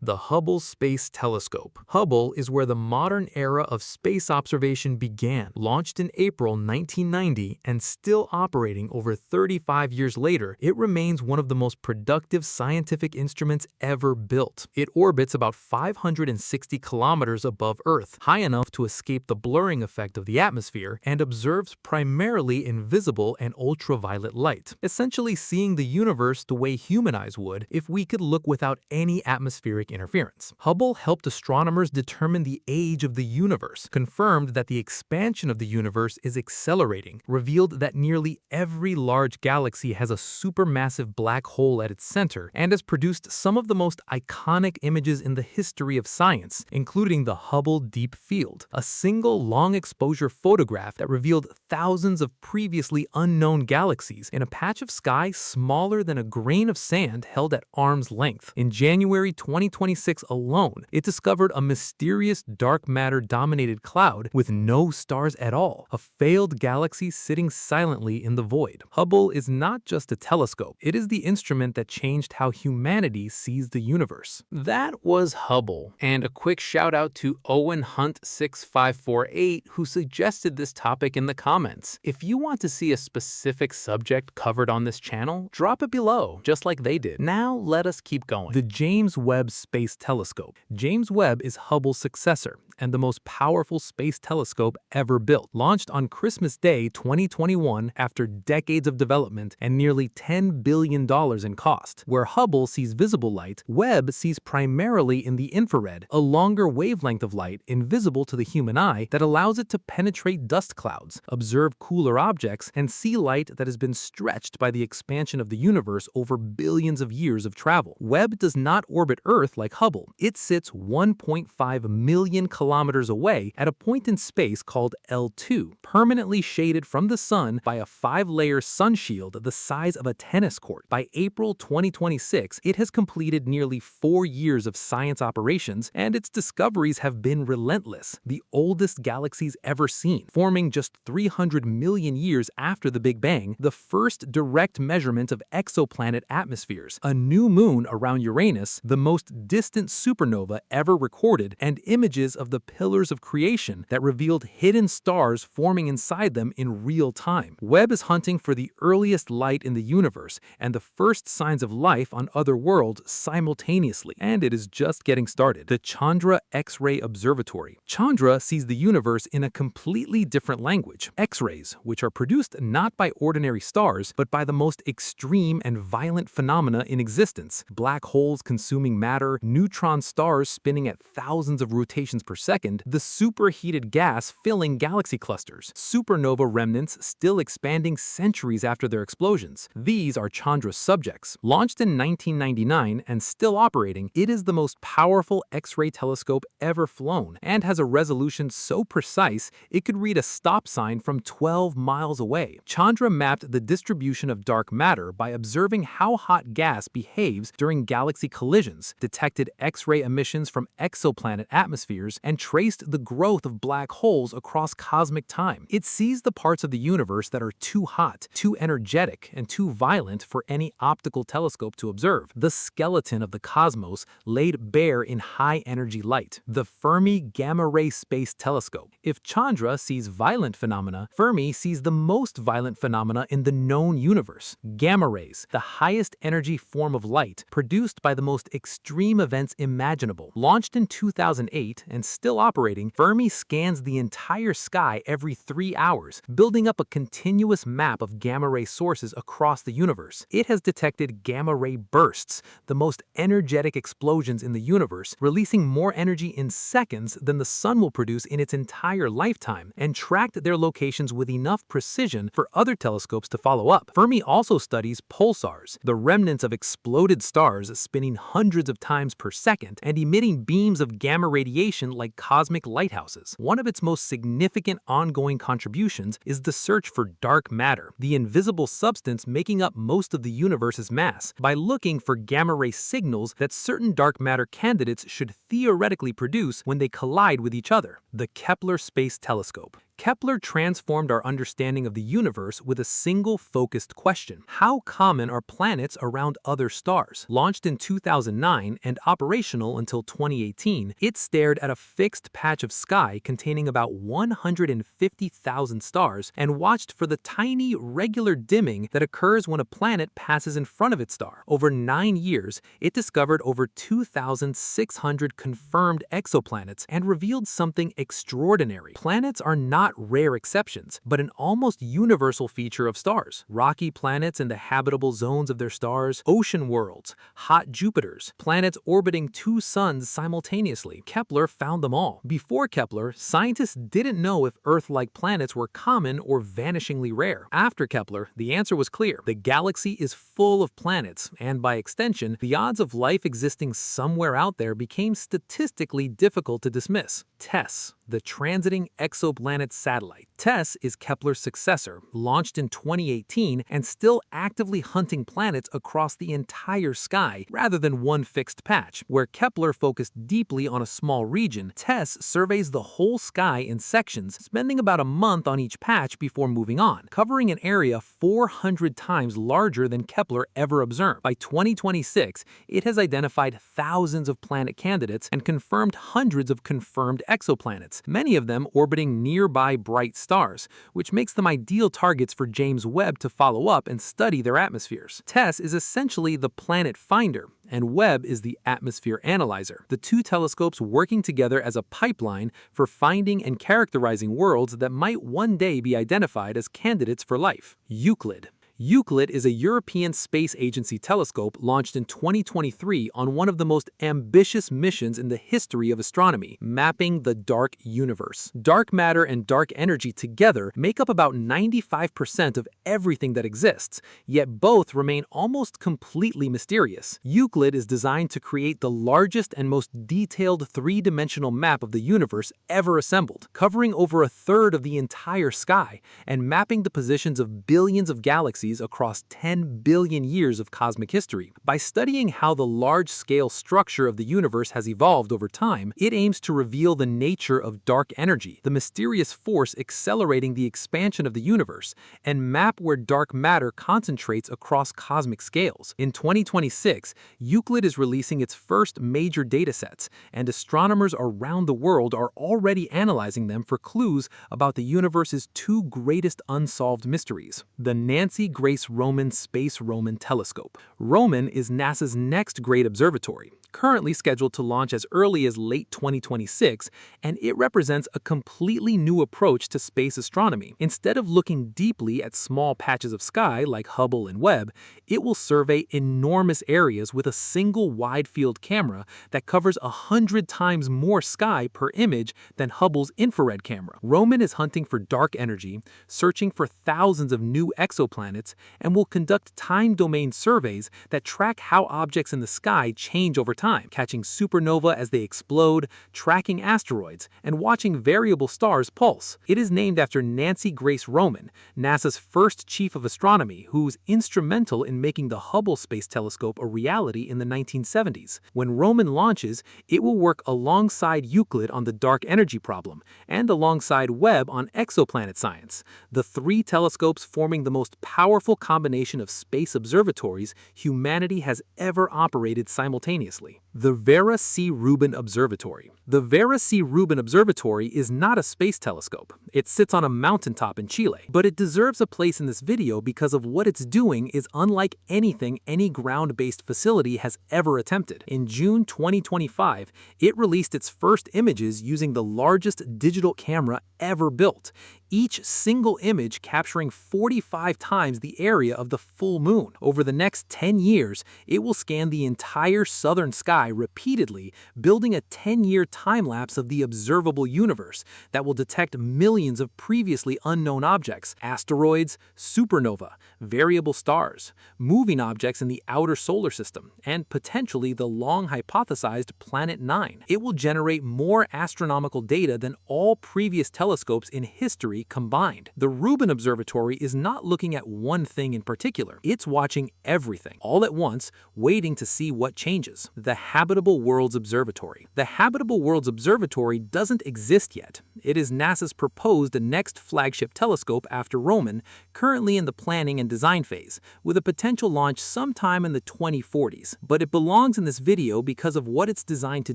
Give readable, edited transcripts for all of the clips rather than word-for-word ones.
The Hubble Space Telescope. Hubble is where the modern era of space observation began. Launched in April 1990 and still operating over 35 years later, it remains one of the most productive scientific instruments ever built. It orbits about 560 kilometers above Earth, high enough to escape the blurring effect of the atmosphere, and observes primarily invisible and ultraviolet light, essentially seeing the universe the way human eyes would if we could look without any atmospheric interference. Hubble helped astronomers determine the age of the universe, confirmed that the expansion of the universe is accelerating, revealed that nearly every large galaxy has a supermassive black hole at its center, and has produced some of the most iconic images in the history of science, including the Hubble Deep Field, a single long-exposure photograph that revealed thousands of previously unknown galaxies in a patch of sky smaller than a grain of sand held at arm's length. In January 2026 alone, it discovered a mysterious dark matter-dominated cloud with no stars at all, a failed galaxy sitting silently in the void. Hubble is not just a telescope, it is the instrument that changed how humanity sees the universe. That was Hubble, and a quick shout out to Owen Hunt 6548 who suggested this topic in the comments. If you want to see a specific subject covered on this channel, drop it below, just like they did. Now let us keep going. The James Webb Space Telescope. James Webb is Hubble's successor and the most powerful space telescope ever built. Launched on Christmas Day 2021 after decades of development and nearly $10 billion in cost. Where Hubble sees visible light, Webb sees primarily in the infrared, a longer wavelength of light invisible to the human eye that allows it to penetrate dust clouds, observe cooler objects, and see light that has been stretched by the expansion of the universe over billions of years of travel. Webb does not orbit Earth like Hubble. It sits 1.5 million kilometers away at a point in space called L2, permanently shaded from the sun by a 5-layer sun shield the size of a tennis court. By April 2026, it has completed nearly 4 years of science operations, and its discoveries have been relentless. The oldest galaxies ever seen, forming just 300 million years after the Big Bang, the first direct measurement of exoplanet atmospheres, a new moon around Uranus, the most distant supernova ever recorded, and images of the pillars of creation that revealed hidden stars forming inside them in real time. Webb is hunting for the earliest light in the universe and the first signs of life on other worlds simultaneously, and it is just getting started. The Chandra X-ray Observatory. Chandra sees the universe in a completely different language. X-rays, which are produced not by ordinary stars, but by the most extreme and violent phenomena in existence. Black holes consuming matter, neutron stars spinning at thousands of rotations per second, the superheated gas filling galaxy clusters, supernova remnants still expanding centuries after their explosions. These are Chandra's subjects. Launched in 1999 and still operating, it is the most powerful X-ray telescope ever flown and has a resolution so precise it could read a stop sign from 12 miles away. Chandra mapped the distribution of dark matter by observing how hot gas behaves during galaxy collisions, detected X-ray emissions from exoplanet atmospheres, and traced the growth of black holes across cosmic time. It sees the parts of the universe that are too hot, too energetic, and too violent for any optical telescope to observe. The skeleton of the cosmos laid bare in high-energy light. The Fermi Gamma-ray Space Telescope. If Chandra sees violent phenomena, Fermi sees the most violent phenomena in the known universe. Gamma rays, the highest energy form of light, produced by the most extreme events imaginable. Launched in 2008 and still operating, Fermi scans the entire sky every 3 hours, building up a continuous map of gamma-ray sources across the universe. It has detected gamma-ray bursts, the most energetic explosions in the universe, releasing more energy in seconds than the sun will produce in its entire lifetime, and tracked their locations with enough precision for other telescopes to follow up. Fermi also studies pulsars, the remnants of exploded stars spinning hundreds of times per second and emitting beams of gamma radiation like cosmic lighthouses. One of its most significant ongoing contributions is the search for dark matter, the invisible substance making up most of the universe's mass, by looking for gamma-ray signals that certain dark matter candidates should theoretically produce when they collide with each other. The Kepler Space Telescope. Kepler transformed our understanding of the universe with a single focused question. How common are planets around other stars? Launched in 2009 and operational until 2018, it stared at a fixed patch of sky containing about 150,000 stars and watched for the tiny, regular dimming that occurs when a planet passes in front of its star. Over 9 years, it discovered over 2,600 confirmed exoplanets and revealed something extraordinary. Planets are not rare exceptions, but an almost universal feature of stars. Rocky planets in the habitable zones of their stars, ocean worlds, hot Jupiters, planets orbiting 2 suns simultaneously. Kepler found them all. Before Kepler, scientists didn't know if Earth-like planets were common or vanishingly rare. After Kepler, the answer was clear. The galaxy is full of planets, and by extension, the odds of life existing somewhere out there became statistically difficult to dismiss. TESS, the Transiting Exoplanet Satellite. TESS is Kepler's successor, launched in 2018 and still actively hunting planets across the entire sky rather than one fixed patch. Where Kepler focused deeply on a small region, TESS surveys the whole sky in sections, spending about a month on each patch before moving on, covering an area 400 times larger than Kepler ever observed. By 2026, it has identified thousands of planet candidates and confirmed hundreds of confirmed exoplanets, many of them orbiting nearby bright stars, which makes them ideal targets for James Webb to follow up and study their atmospheres. TESS is essentially the planet finder, and Webb is the atmosphere analyzer, the two telescopes working together as a pipeline for finding and characterizing worlds that might one day be identified as candidates for life. Euclid. Euclid is a European Space Agency telescope launched in 2023 on one of the most ambitious missions in the history of astronomy, mapping the dark universe. Dark matter and dark energy together make up about 95% of everything that exists, yet both remain almost completely mysterious. Euclid is designed to create the largest and most detailed three-dimensional map of the universe ever assembled, covering over a third of the entire sky and mapping the positions of billions of galaxies across 10 billion years of cosmic history. By studying how the large-scale structure of the universe has evolved over time, it aims to reveal the nature of dark energy, the mysterious force accelerating the expansion of the universe, and map where dark matter concentrates across cosmic scales. In 2026, Euclid is releasing its first major datasets, and astronomers around the world are already analyzing them for clues about the universe's 2 greatest unsolved mysteries: the Nancy Grace Roman Space Roman Telescope. Roman is NASA's next great observatory, currently scheduled to launch as early as late 2026, and it represents a completely new approach to space astronomy. Instead of looking deeply at small patches of sky like Hubble and Webb, it will survey enormous areas with a single wide-field camera that covers 100 times more sky per image than Hubble's infrared camera. Roman is hunting for dark energy, searching for thousands of new exoplanets, and will conduct time-domain surveys that track how objects in the sky change over time, catching supernova as they explode, tracking asteroids, and watching variable stars pulse. It is named after Nancy Grace Roman, NASA's first chief of astronomy, who was instrumental in making the Hubble Space Telescope a reality in the 1970s. When Roman launches, it will work alongside Euclid on the dark energy problem, and alongside Webb on exoplanet science, the 3 telescopes forming the most powerful combination of space observatories humanity has ever operated simultaneously. The Vera C. Rubin Observatory. The Vera C. Rubin Observatory is not a space telescope. It sits on a mountaintop in Chile, but it deserves a place in this video because of what it's doing is unlike anything any ground-based facility has ever attempted. In June 2025, it released its first images using the largest digital camera ever built, each single image capturing 45 times the area of the full moon. Over the next 10 years, it will scan the entire southern sky repeatedly, building a 10-year time-lapse of the observable universe that will detect millions of previously unknown objects, asteroids, supernova, variable stars, moving objects in the outer solar system, and potentially the long-hypothesized Planet 9. It will generate more astronomical data than all previous telescopes in history Observatory combined. The Rubin Observatory is not looking at one thing in particular. It's watching everything, all at once, waiting to see what changes. The Habitable Worlds Observatory. The Habitable Worlds Observatory doesn't exist yet. It is NASA's proposed next flagship telescope after Roman, currently in the planning and design phase, with a potential launch sometime in the 2040s. But it belongs in this video because of what it's designed to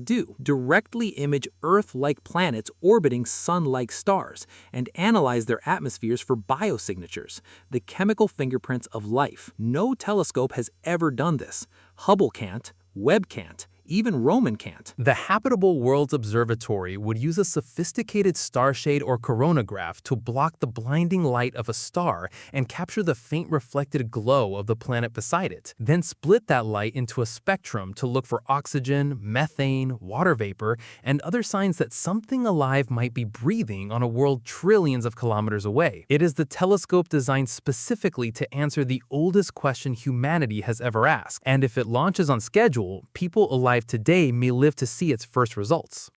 do: directly image Earth-like planets orbiting Sun-like stars and analyze their atmospheres for biosignatures, the chemical fingerprints of life. No telescope has ever done this. Hubble can't, Webb can't, even Roman can't. The Habitable Worlds Observatory would use a sophisticated starshade or coronagraph to block the blinding light of a star and capture the faint reflected glow of the planet beside it, then split that light into a spectrum to look for oxygen, methane, water vapor, and other signs that something alive might be breathing on a world trillions of kilometers away. It is the telescope designed specifically to answer the oldest question humanity has ever asked, and if it launches on schedule, people alive today may live to see its first results.